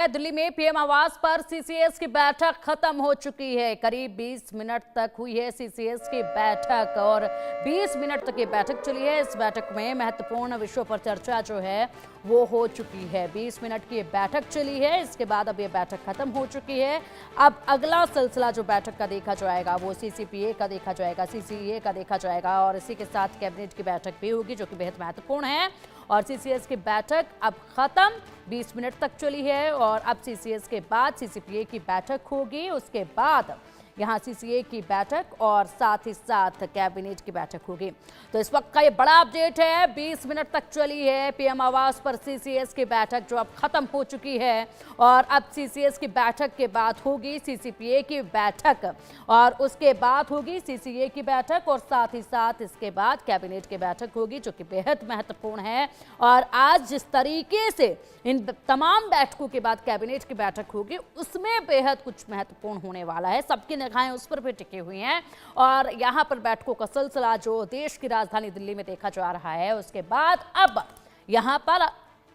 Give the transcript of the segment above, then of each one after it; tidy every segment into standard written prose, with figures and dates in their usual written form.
दिल्ली में पीएम आवास पर सीसीएस की बैठक खत्म हो चुकी है। करीब 20 मिनट तक हुई है सीसीएस की बैठक और 20 मिनट तक ये बैठक चली है। इस बैठक में महत्वपूर्ण विषयों पर चर्चा जो है वो हो चुकी है। 20 मिनट की ये बैठक चली है, इसके बाद अब ये बैठक खत्म हो चुकी है। अब अगला सिलसिला जो बैठक का देखा जाएगा वो सीसीपीए का देखा जाएगा, सीसीए का देखा जाएगा और इसी के साथ कैबिनेट की बैठक भी होगी जो कि बेहद महत्वपूर्ण है। और सीसीएस की बैठक अब खत्म, 20 मिनट तक चली है और अब सीसीएस के बाद सीसीपीए की बैठक होगी। उसके बाद यहाँ सीसीए की बैठक और साथ ही साथ कैबिनेट की बैठक होगी। तो इस वक्त का ये बड़ा अपडेट है, 20 मिनट तक चली है पीएम आवास पर सीसीएस की बैठक जो अब खत्म हो चुकी है और अब सीसीएस की बैठक के बाद होगी सीसीपीए की बैठक और उसके बाद होगी सीसीए की बैठक और साथ ही साथ इसके बाद कैबिनेट की बैठक होगी जो कि बेहद महत्वपूर्ण है। और आज जिस तरीके से इन तमाम बैठकों के बाद कैबिनेट की बैठक होगी उसमें बेहद कुछ महत्वपूर्ण होने वाला है। सबकी निगाहें उस पर भी टिकी हुई हैं और यहाँ पर बैठकों का सिलसिला जो देश की राजधानी दिल्ली में देखा जा रहा है, उसके बाद अब यहाँ पर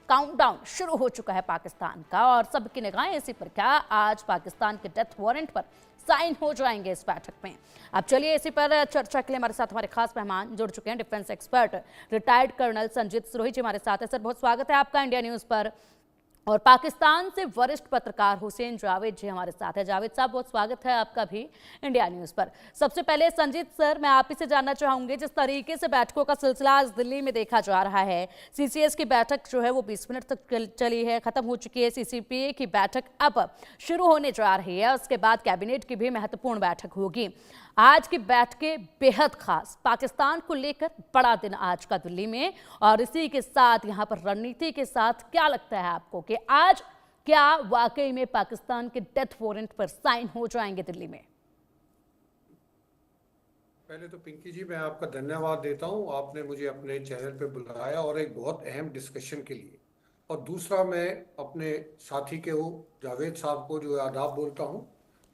काउंटडाउन शुरू हो चुका है पाकिस्तान का और सबकी निगाहें इसी पर। क्या आज पाकिस्तान के डेथ वारंट पर साइन हो जाएंगे इस बैठक में? अब चलिए इसी पर चर्चा के लिए हमारे साथ हमारे खास मेहमान जुड़ चुके हैं, defence expert retired colonel Sanjeet Sirohi ji हमारे साथ है। सर बहुत स्वागत है आपका इंडिया न्यूज पर। और पाकिस्तान से वरिष्ठ पत्रकार हुसैन जावेद जी हमारे साथ है। जावेद साहब बहुत स्वागत है आपका भी इंडिया न्यूज पर। सबसे पहले संजीत सर, मैं आप ही से जानना चाहूंगी, जिस तरीके से बैठकों का सिलसिला आज दिल्ली में देखा जा रहा है, सीसीएस की बैठक जो है वो 20 मिनट तक चली है, खत्म हो चुकी है। सीसीपीए की बैठक अब शुरू होने जा रही है, उसके बाद कैबिनेट की भी महत्वपूर्ण बैठक होगी। आज की बैठकें बेहद खास, पाकिस्तान को लेकर बड़ा दिन आज का दिल्ली में और इसी के साथ यहाँ पर रणनीति के साथ क्या लगता है आपको कि आज क्या वाकई में पाकिस्तान के डेथ वारंट पर साइन हो जाएंगे दिल्ली में? पहले तो पिंकी जी मैं आपका धन्यवाद देता हूं, आपने मुझे अपने चैनल पे बुलाया और एक बहुत अहम डिस्कशन के लिए। और दूसरा, मैं अपने साथी के वो जावेद साहब को जो आदाब बोलता हूं,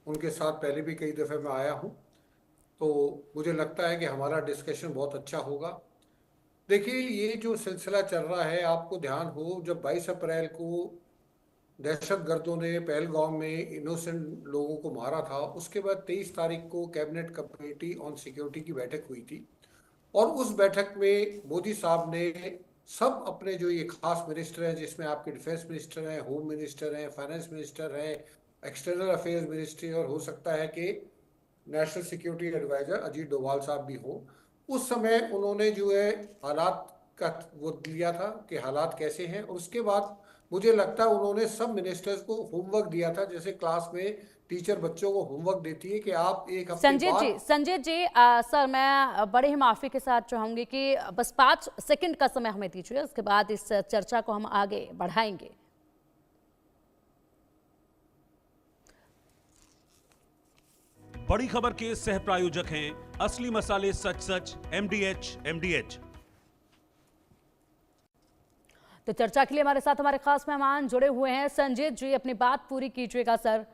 उनके साथ पहले भी कई दफ़े मैं आया हूं, तो मुझे लगता है कि हमारा डिस्कशन बहुत अच्छा होगा। देखिए, ये जो सिलसिला चल रहा है, आपको ध्यान हो जब 22 अप्रैल को दहशतगर्दों ने पहलगाम में इनोसेंट लोगों को मारा था, उसके बाद 23 तारीख को कैबिनेट कमेटी ऑन सिक्योरिटी की बैठक हुई थी और उस बैठक में मोदी साहब ने सब अपने जो ये खास मिनिस्टर हैं, जिसमें आपके डिफेंस मिनिस्टर हैं, होम मिनिस्टर हैं, फाइनेंस मिनिस्टर हैं, एक्सटर्नल अफेयर्स मिनिस्ट्री और हो सकता है कि national security adviser Ajit Doval साहब भी हो, उस समय उन्होंने जो है हालात का वो लिया था कि हालात कैसे हैं। और उसके बाद मुझे लगता है उन्होंने सब मिनिस्टर्स को होमवर्क दिया था, जैसे क्लास में टीचर बच्चों को होमवर्क देती है कि आप एक हफ्ते बाद। संजीत जी सर, मैं बड़े ही माफी के साथ चाहूंगी कि बस 5 सेकंड का समय हमें दीजिए, उसके बाद इस चर्चा को हम आगे बढ़ाएंगे। बड़ी खबर के सह प्रायोजक हैं असली मसाले सच सच एमडीएच। तो चर्चा के लिए हमारे साथ हमारे खास मेहमान जुड़े हुए हैं। संजीत जी अपनी बात पूरी कीजिएगा सर,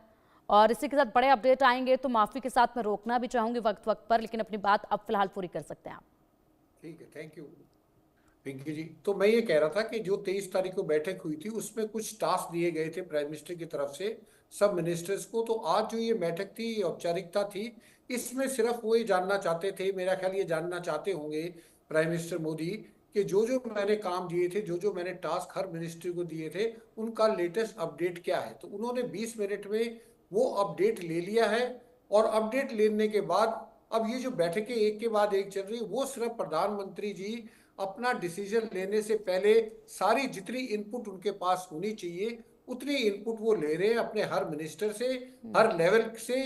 और इसी के साथ बड़े अपडेट आएंगे तो माफी के साथ मैं रोकना भी चाहूंगी वक्त वक्त पर, लेकिन अपनी बात अब फिलहाल पूरी कर सकते हैं आप। ठीक है, थैंक यू पिंकी जी। तो मैं ये कह रहा था कि जो 23 तारीख को बैठक हुई थी उसमें कुछ टास्क दिए गए थे प्राइम मिनिस्टर की तरफ से सब मिनिस्टर्स को। तो आज जो ये बैठक थी, औपचारिकता थी, इसमें सिर्फ वो ये जानना चाहते थे, मेरा ख्याल ये जानना चाहते होंगे प्राइम मिनिस्टर मोदी, कि जो जो मैंने काम दिए थे, जो जो मैंने टास्क हर मिनिस्ट्री को दिए थे, उनका लेटेस्ट अपडेट क्या है। तो उन्होंने 20 मिनट में वो अपडेट ले लिया है और अपडेट लेने के बाद अब ये जो बैठकें एक के बाद एक चल रही, वो सिर्फ प्रधानमंत्री जी अपना डिसीजन लेने से पहले सारी जितनी इनपुट उनके पास होनी चाहिए उतनी इनपुट वो ले रहे हैं अपने हर मिनिस्टर से, हर लेवल से,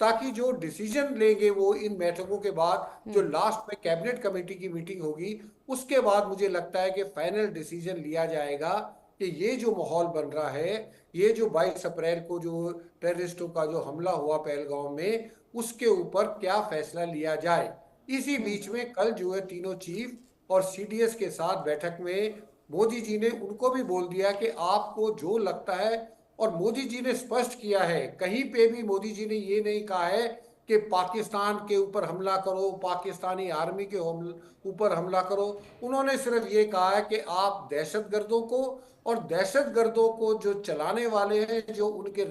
ताकि जो डिसीजन लेंगे वो इन बैठकों के बाद जो लास्ट में कैबिनेट कमेटी की मीटिंग होगी उसके बाद मुझे लगता है कि फाइनल डिसीजन लिया जाएगा कि ये जो माहौल बन रहा है, ये जो 22 अप्रैल को जो टेररिस्टों का जो हमला हुआ पहलगाम में, उसके ऊपर क्या फैसला लिया जाए। इसी बीच में कल जो है तीनों चीफ और सीडीएस के साथ बैठक में मोदी जी ने उनको भी बोल दिया कि आपको जो लगता है, और मोदी जी ने स्पष्ट किया है, कहीं पे भी मोदी जी ने ये नहीं कहा है कि पाकिस्तान के ऊपर हमला करो, पाकिस्तानी आर्मी के ऊपर हमला करो। उन्होंने सिर्फ ये कहा है कि आप दहशतगर्दों को और दहशतगर्दों को जो चलाने वाले हैं, जो उनके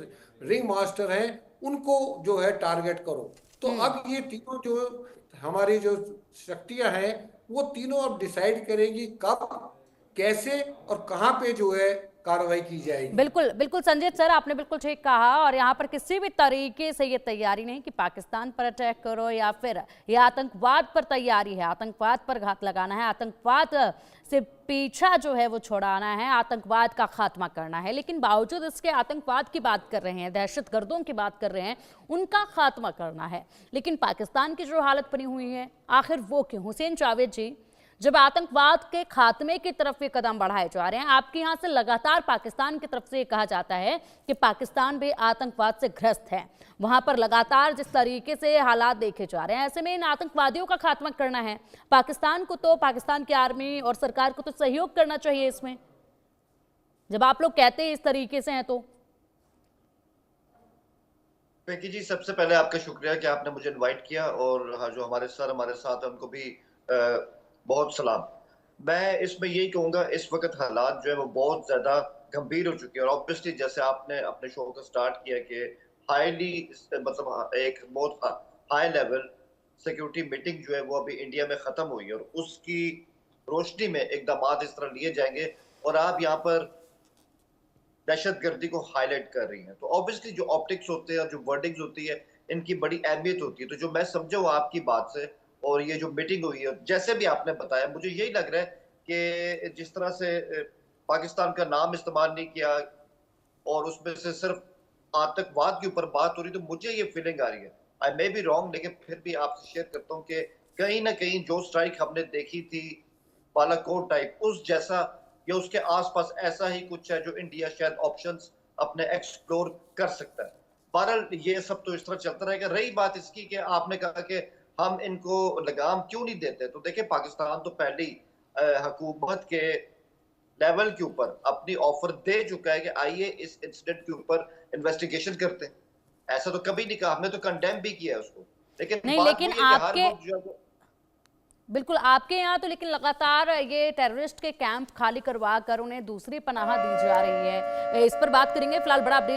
रिंग मास्टर हैं, उनको जो है टारगेट करो। तो अब ये तीनों जो हमारी जो शक्तियां हैं, वो तीनों अब डिसाइड करेंगी कब, कैसे और कहां पे जो है कार्रवाई की जाएगी। बिल्कुल बिल्कुल संजय सर, आपने बिल्कुल ठीक कहा। और यहाँ पर किसी भी तरीके से ये तैयारी नहीं कि पाकिस्तान पर अटैक करो या फिर ये आतंकवाद पर तैयारी है, आतंकवाद पर घात लगाना है, आतंकवाद से पीछा जो है वो छुड़ाना है, आतंकवाद का खात्मा करना है। लेकिन बावजूद इसके आतंकवाद की बात कर रहे हैं, दहशतगर्दों की बात कर रहे हैं, उनका खात्मा करना है। लेकिन पाकिस्तान की जो हालत बनी हुई है, आखिर वो क्यों? हुसैन जावेद जी, जब आतंकवाद के खात्मे की तरफ ये कदम बढ़ाए जा रहे हैं, आपके यहाँ से लगातार पाकिस्तान की तरफ से ये कहा जाता है कि पाकिस्तान भी आतंकवाद से ग्रस्त है, वहां पर लगातार जिस तरीके से हालात देखे जा रहे हैं, ऐसे में इन आतंकवादियों का खात्मा करना है। पाकिस्तान को तो, पाकिस्तान की आर्मी और सरकार को तो सहयोग करना चाहिए इसमें, जब आप लोग कहते हैं इस तरीके से हैं तो। पिंकी जी, सबसे पहले आपका शुक्रिया कि आपने मुझे इनवाइट किया, और हाँ, जो हमारे सर हमारे साथ हैं उनको भी बहुत सलाम। मैं इसमें यही कहूंगा, इस वक्त हालात जो है वो बहुत ज्यादा गंभीर हो चुके हैं, और ऑब्वियसली जैसे आपने अपने शो को स्टार्ट किया कि हाईली, मतलब एक बहुत हाई लेवल सिक्योरिटी मीटिंग जो है वो अभी इंडिया में खत्म हुई है, और उसकी रोशनी में इकदाम इस तरह लिए जाएंगे, और आप यहाँ पर दहशतगर्दी को हाईलाइट कर रही हैं, तो ऑब्वियसली जो ऑप्टिक्स होते हैं और जो वर्डिंग्स होती है, इनकी बड़ी अहमियत होती है। तो जो मैं समझा हूँ आपकी बात से, और ये जो मीटिंग हुई है, जैसे भी आपने बताया, मुझे यही लग रहा है कि जिस तरह से पाकिस्तान का नाम इस्तेमाल नहीं किया और उसमें से सिर्फ आतंकवाद के ऊपर बात हो रही, तो मुझे ये फीलिंग आ रही है, आई मे बी रॉन्ग, लेकिन फिर भी आपसे शेयर करता हूँ कि कहीं ना कहीं जो स्ट्राइक हमने देखी थी बालाकोट टाइप, उस जैसा या उसके आसपास ऐसा ही कुछ है जो इंडिया शायद ऑप्शंस अपने एक्सप्लोर कर सकता है। बहरहाल ये सब तो इस तरह चलता रहेगा। रही बात इसकी कि आपने कहा कि हम इनको लगाम क्यों नहीं देते, तो देखिए पाकिस्तान तो पहले ही हुकूमत के लेवल के ऊपर अपनी ऑफर दे चुका है कि आइए इस इंसिडेंट के ऊपर इन्वेस्टिगेशन करते हैं। ऐसा तो कभी नहीं कहा, हमने तो कंडेम भी किया है उसको, लेकिन नहीं, बात लेकिन वही है कि हर आपके वक्त जो है बिल्कुल आपके यहाँ तो लेकिन लगातार ये टेररिस्ट के कैंप खाली करवा कर उन्हें दूसरी पनाह दी जा रही है। इस पर बात करेंगे। फिलहाल बड़ा अपडेट